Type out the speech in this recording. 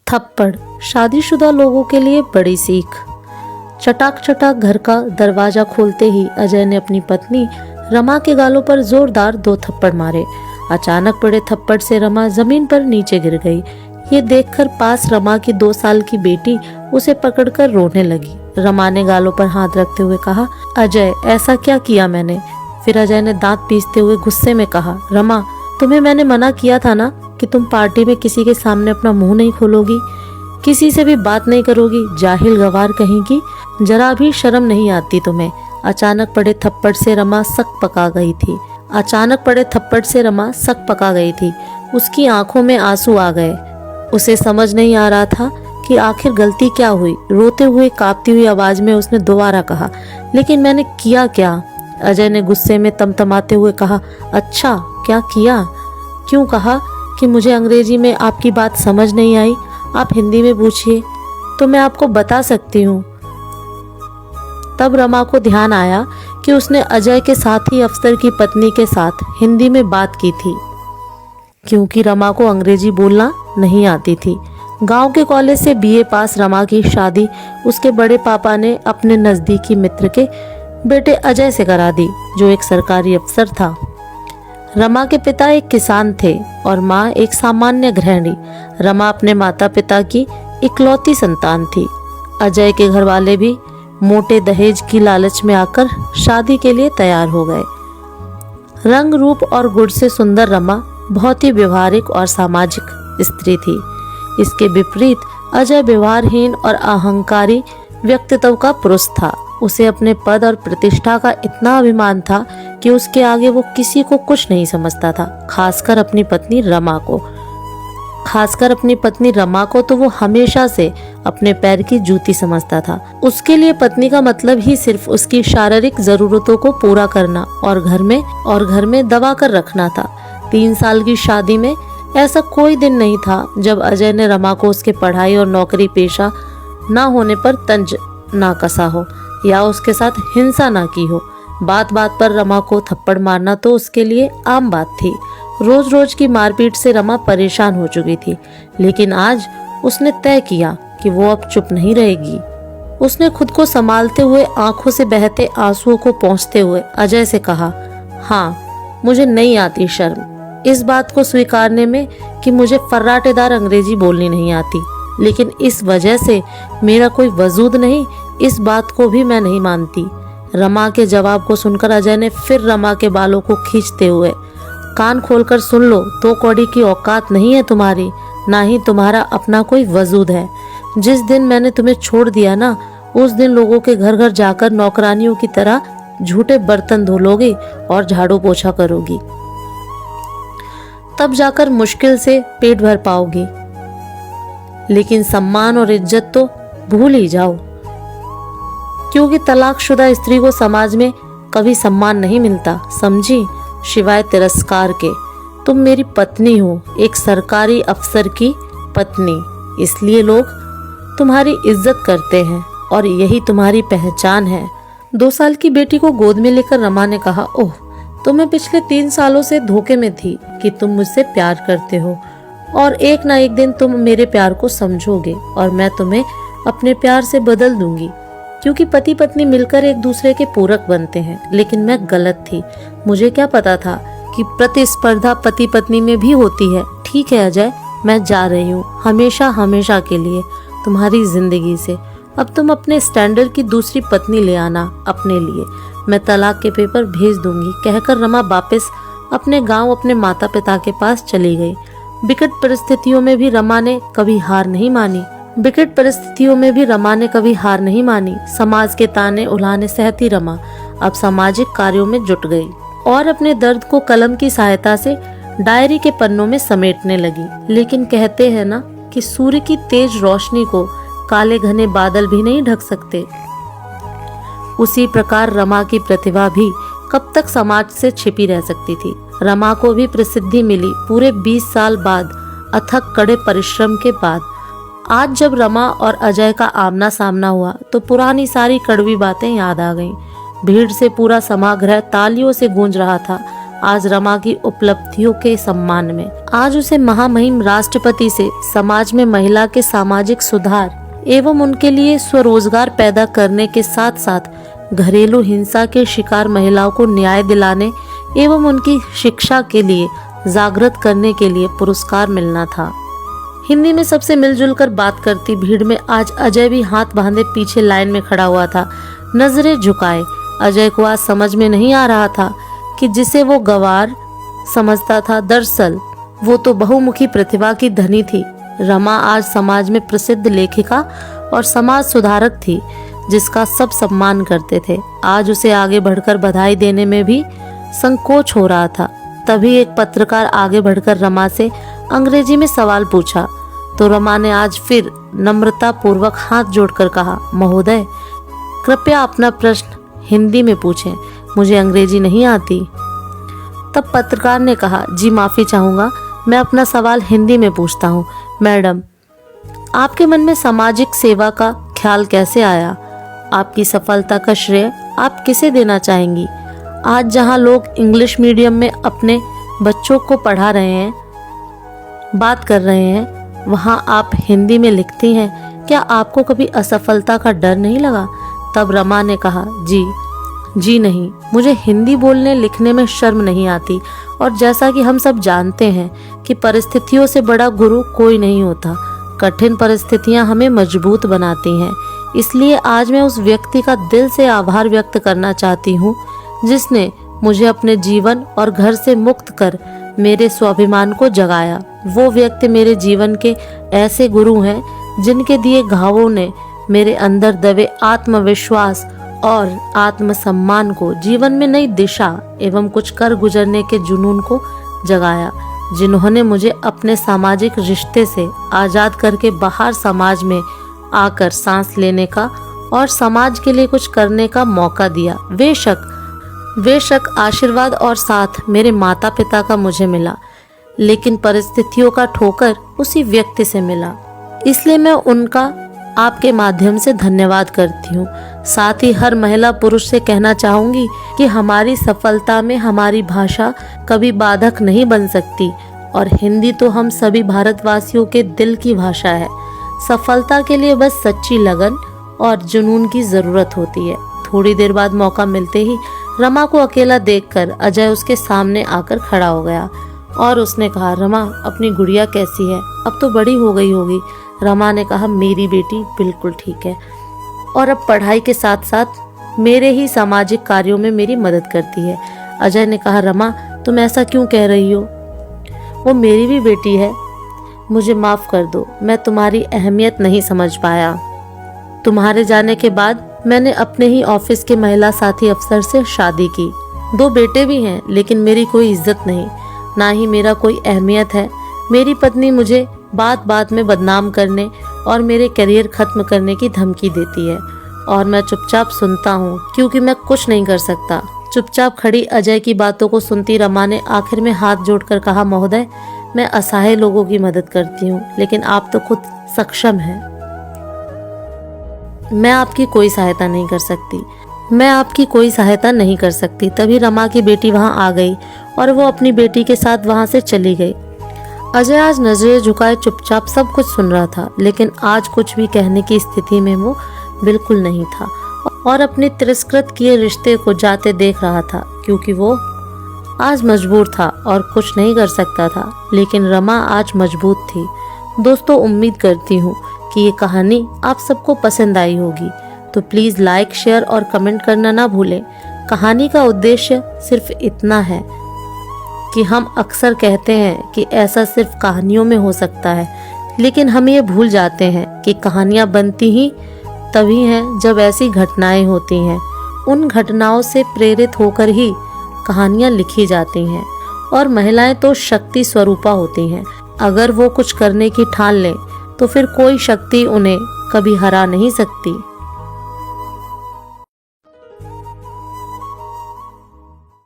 थप्पड़ शादीशुदा लोगों के लिए बड़ी सीख। चटाक चटाक घर का दरवाजा खोलते ही अजय ने अपनी पत्नी रमा के गालों पर जोरदार 2 थप्पड़ मारे। अचानक पड़े थप्पड़ से रमा जमीन पर नीचे गिर गई। ये देखकर पास रमा की 2 साल की बेटी उसे पकड़कर रोने लगी। रमा ने गालों पर हाथ रखते हुए कहा, अजय ऐसा क्या किया मैंने? फिर अजय ने दांत पीसते हुए गुस्से में कहा, रमा तुम्हें मैंने मना किया था ना कि तुम पार्टी में किसी के सामने अपना मुंह नहीं खोलोगी, किसी से भी बात नहीं करोगी। जाहिल गवार कहेंगी, जरा भी शर्म नहीं आती तुम्हें। अचानक पड़े थप्पड़ से रमा सक पका गई थी। उसकी आंखों में आंसू आ गए। उसे समझ नहीं आ रहा था कि आखिर गलती क्या हुई। रोते हुए कांपती हुई आवाज में उसने दोबारा कहा, लेकिन मैंने किया क्या? अजय ने गुस्से में तमतमाते हुए कहा, अच्छा क्या किया? क्यों कहा कि मुझे अंग्रेजी में आपकी बात समझ नहीं आई, आप हिंदी में पूछिए तो मैं आपको बता सकती हूँ। तब रमा को ध्यान आया कि उसने अजय के साथ ही अफसर की पत्नी के साथ हिंदी में बात की थी, क्योंकि रमा को अंग्रेजी बोलना नहीं आती थी। गांव के कॉलेज से बीए पास रमा की शादी उसके बड़े पापा ने अपने नजदीकी मित्र के बेटे अजय से करा दी, जो एक सरकारी अफसर था। रमा के पिता एक किसान थे और माँ एक सामान्य गृहिणी। रमा अपने माता पिता की इकलौती संतान थी। अजय के घर वाले भी मोटे दहेज की लालच में आकर शादी के लिए तैयार हो गए। रंग रूप और गुण से सुंदर रमा बहुत ही व्यवहारिक और सामाजिक स्त्री थी। इसके विपरीत अजय व्यवहारहीन और अहंकारी व्यक्तित्व का पुरुष था। उसे अपने पद और प्रतिष्ठा का इतना अभिमान था कि उसके आगे वो किसी को कुछ नहीं समझता था, खासकर अपनी पत्नी रमा को तो वो हमेशा से अपने पैर की जूती समझता था। उसके लिए पत्नी का मतलब ही सिर्फ उसकी शारीरिक जरूरतों को पूरा करना और घर में दबा कर रखना था। 3 साल की शादी में ऐसा कोई दिन नहीं था जब अजय ने रमा को उसके पढ़ाई और नौकरी पेशा ना होने पर तंज ना कसा हो या उसके साथ हिंसा ना की हो। बात बात पर रमा को थप्पड़ मारना तो उसके लिए आम बात थी। रोज रोज की मारपीट से रमा परेशान हो चुकी थी, लेकिन आज उसने तय किया कि वो अब चुप नहीं रहेगी। उसने खुद को संभालते हुए आंखों से बहते आंसुओं को पोंछते हुए अजय से कहा, हाँ मुझे नहीं आती शर्म इस बात को स्वीकारने में कि मुझे फर्राटेदार अंग्रेजी बोलनी नहीं आती, लेकिन इस वजह से मेरा कोई वजूद नहीं, इस बात को भी मैं नहीं मानती। रमा के जवाब को सुनकर अजय ने फिर रमा के बालों को खींचते हुए, कान खोलकर सुन लो, 2 कौड़ी की औकात नहीं है तुम्हारी, ना ही तुम्हारा अपना कोई वजूद है। जिस दिन मैंने तुम्हें छोड़ दिया ना, उस दिन लोगों के घर घर जाकर नौकरानियों की तरह झूठे बर्तन धो लोगी और झाड़ू पोछा करोगी, तब जाकर मुश्किल से पेट भर पाओगी। लेकिन सम्मान और इज्जत तो भूल ही जाओ, क्योंकि तलाकशुदा स्त्री को समाज में कभी सम्मान नहीं मिलता, समझी, सिवाय तिरस्कार के। तुम मेरी पत्नी हो, एक सरकारी अफसर की पत्नी, इसलिए लोग तुम्हारी इज्जत करते हैं और यही तुम्हारी पहचान है। 2 साल की बेटी को गोद में लेकर रमा ने कहा, ओह तो मैं पिछले 3 सालों से धोखे में थी कि तुम मुझसे प्यार करते हो और एक ना एक दिन तुम मेरे प्यार को समझोगे और मैं तुम्हें अपने प्यार से बदल दूंगी, क्योंकि पति पत्नी मिलकर एक दूसरे के पूरक बनते हैं। लेकिन मैं गलत थी, मुझे क्या पता था कि प्रतिस्पर्धा पति पत्नी में भी होती है। ठीक है अजय, मैं जा रही हूँ हमेशा हमेशा के लिए तुम्हारी जिंदगी से। अब तुम अपने स्टैंडर्ड की दूसरी पत्नी ले आना अपने लिए, मैं तलाक के पेपर भेज दूंगी। कहकर रमा वापस अपने गांव अपने माता पिता के पास चली गई। विकट परिस्थितियों में भी रमा ने कभी हार नहीं मानी। समाज के ताने उलाने सहती रमा अब सामाजिक कार्यों में जुट गई और अपने दर्द को कलम की सहायता से डायरी के पन्नों में समेटने लगी। लेकिन कहते हैं ना कि सूर्य की तेज रोशनी को काले घने बादल भी नहीं ढक सकते। उसी प्रकार रमा की प्रतिभा भी कब तक समाज से छिपी रह सकती थी। रमा को भी प्रसिद्धि मिली पूरे 20 साल बाद, अथक कड़े परिश्रम के बाद। आज जब रमा और अजय का आमना सामना हुआ तो पुरानी सारी कड़वी बातें याद आ गईं। भीड़ से पूरा सभागृह तालियों से गूंज रहा था। आज रमा की उपलब्धियों के सम्मान में। आज उसे महामहिम राष्ट्रपति से समाज में महिला के सामाजिक सुधार एवं उनके लिए स्वरोजगार पैदा करने के साथ साथ घरेलू हिंसा के शिकार महिलाओं को न्याय दिलाने एवं उनकी शिक्षा के लिए जागृत करने के लिए पुरस्कार मिलना था। हिंदी में सबसे मिलजुल कर बात करती भीड़ में आज अजय भी हाथ बांधे पीछे लाइन में खड़ा हुआ था, नजरें झुकाए। अजय को आज समझ में नहीं आ रहा था कि जिसे वो गवार समझता था, दरअसल वो तो बहुमुखी प्रतिभा की धनी थी। रमा आज समाज में प्रसिद्ध लेखिका और समाज सुधारक थी, जिसका सब सम्मान करते थे। आज उसे आगे बढ़कर बधाई देने में भी संकोच हो रहा था। तभी एक पत्रकार आगे बढ़कर रमा से अंग्रेजी में सवाल पूछा, तो रमा ने आज फिर नम्रता पूर्वक हाथ जोड़कर कहा, महोदय कृपया अपना प्रश्न हिंदी में पूछें, मुझे अंग्रेजी नहीं आती। तब पत्रकार ने कहा, जी माफ़ी चाहूँगा, मैं अपना सवाल हिंदी में पूछता हूँ। मैडम, आपके मन में सामाजिक सेवा का ख्याल कैसे आया? आपकी सफलता का श्रेय आप किसे देना चाहेंगी? आज जहाँ लोग इंग्लिश मीडियम में अपने बच्चों को पढ़ा रहे हैं, बात कर रहे हैं, वहाँ आप हिंदी में लिखती हैं। क्या आपको कभी असफलता का डर नहीं लगा? तब रमा ने कहा, जी नहीं, मुझे हिंदी बोलने लिखने में शर्म नहीं आती। और जैसा कि हम सब जानते हैं कि परिस्थितियों से बड़ा गुरु कोई नहीं होता। कठिन परिस्थितियां हमें मजबूत बनाती हैं। इसलिए आज मैं उस व्यक्ति का दिल से आभार व्यक्त करना चाहती हूँ जिसने मुझे अपने जीवन और घर से मुक्त कर मेरे स्वाभिमान को जगाया। वो व्यक्ति मेरे जीवन के ऐसे गुरु हैं जिनके दिए घावों ने मेरे अंदर दबे आत्मविश्वास और आत्मसम्मान को, जीवन में नई दिशा एवं कुछ कर गुजरने के जुनून को जगाया। जिन्होंने मुझे अपने सामाजिक रिश्ते से आज़ाद करके बाहर समाज में आकर सांस लेने का और समाज के लिए कुछ करने का मौका दिया। बेशक आशीर्वाद और साथ मेरे माता पिता का मुझे मिला, लेकिन परिस्थितियों का ठोकर उसी व्यक्ति से मिला। इसलिए मैं उनका आपके माध्यम से धन्यवाद करती हूँ। साथ ही हर महिला पुरुष से कहना चाहूँगी कि हमारी सफलता में हमारी भाषा कभी बाधक नहीं बन सकती, और हिंदी तो हम सभी भारतवासियों के दिल की भाषा है। सफलता के लिए बस सच्ची लगन और जुनून की ज़रूरत होती है। थोड़ी देर बाद मौका मिलते ही रमा को अकेला देखकर अजय उसके सामने आकर खड़ा हो गया और उसने कहा, रमा अपनी गुड़िया कैसी है? अब तो बड़ी हो गई होगी। रमा ने कहा, मेरी बेटी बिल्कुल ठीक है और अब पढ़ाई के साथ साथ मेरे ही सामाजिक कार्यों में मेरी मदद करती है। अजय ने कहा, रमा तुम ऐसा क्यों कह रही हो? वो मेरी भी बेटी है। मुझे माफ़ कर दो, मैं तुम्हारी अहमियत नहीं समझ पाया। तुम्हारे जाने के बाद मैंने अपने ही ऑफिस के महिला साथी अफसर से शादी की। 2 बेटे भी हैं, लेकिन मेरी कोई इज्जत नहीं, ना ही मेरा कोई अहमियत है। मेरी पत्नी मुझे बात बात में बदनाम करने और मेरे करियर खत्म करने की धमकी देती है और मैं चुपचाप सुनता हूँ क्योंकि मैं कुछ नहीं कर सकता। चुपचाप खड़ी अजय की बातों को सुनती रमा ने आखिर में हाथ जोड़कर कहा, महोदय मैं असहाय लोगों की मदद करती हूँ, लेकिन आप तो खुद सक्षम हैं। मैं आपकी कोई सहायता नहीं कर सकती। तभी रमा की बेटी वहाँ आ गई और वो अपनी बेटी के साथ वहाँ से चली गई। अजय आज नजरें झुकाए चुपचाप सब कुछ सुन रहा था, लेकिन आज कुछ भी कहने की स्थिति में वो बिल्कुल नहीं था और अपने तिरस्कृत किए रिश्ते को जाते देख रहा था, क्योंकि वो आज मजबूर था और कुछ नहीं कर सकता था। लेकिन रमा आज मजबूत थी। दोस्तों, उम्मीद करती हूँ कि ये कहानी आप सबको पसंद आई होगी, तो प्लीज़ लाइक, शेयर और कमेंट करना ना भूलें। कहानी का उद्देश्य सिर्फ इतना है कि हम अक्सर कहते हैं कि ऐसा सिर्फ कहानियों में हो सकता है, लेकिन हम ये भूल जाते हैं कि कहानियाँ बनती ही तभी हैं जब ऐसी घटनाएं होती हैं। उन घटनाओं से प्रेरित होकर ही कहानियाँ लिखी जाती हैं। और महिलाएं तो शक्ति स्वरूपा होती हैं। अगर वो कुछ करने की ठान लें तो फिर कोई शक्ति उन्हें कभी हरा नहीं सकती।